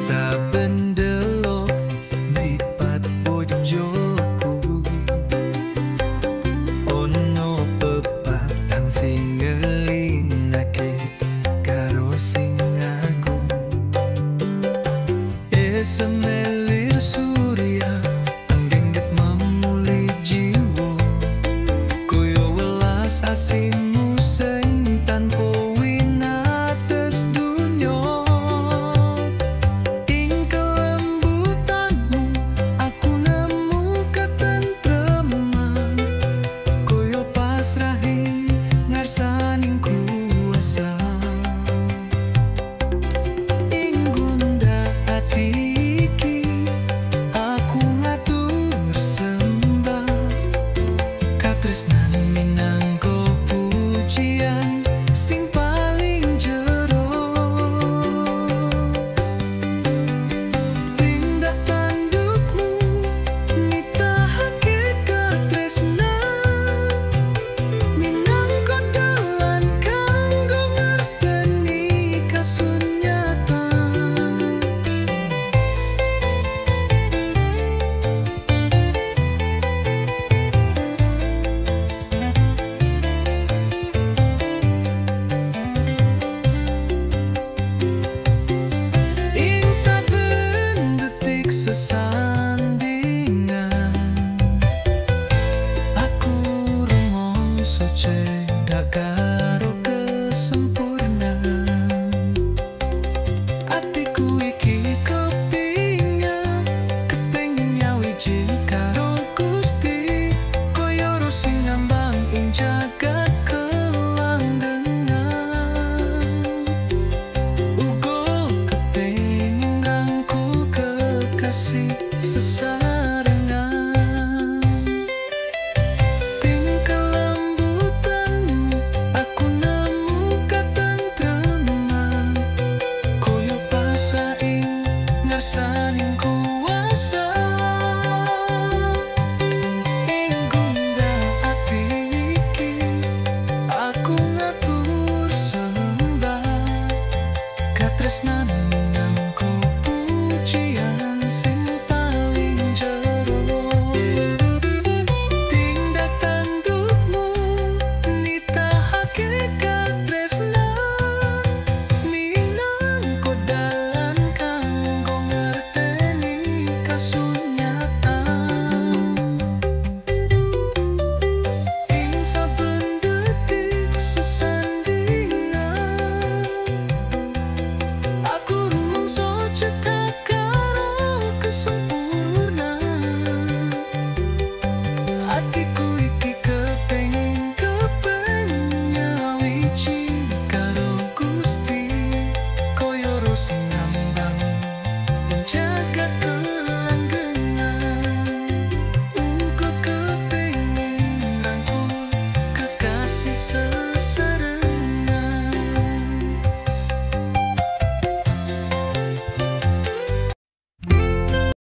Saben delok mripat bojoku, ono pepathan sing ngelinake karo sing aku. Semelir surya anggengget memuli jiwa, koyo welas asihmu sing tanpa winates dunya. Ing kelembutanmu aku nemu ketentreman, koyo pasrahe ngarsaning kuasa. Ing gundah ati tresnan minangka pujian sing paling jero. Tindak tandukmu nitahake katresnan, minangka dalan kanggo ngerteni kasunyatan. Sesandingan aku rumangsa cedak karo kesempurnaan. Atiku iki kepingin nyawiji karo Gusti, koyo ro sing ngambang ing jagat kelanggengan. Uga kepingin rangkul kekasih sesarengan. Ting kelembutanmu aku nemu ketentreman, koyo pasaing ngarsaning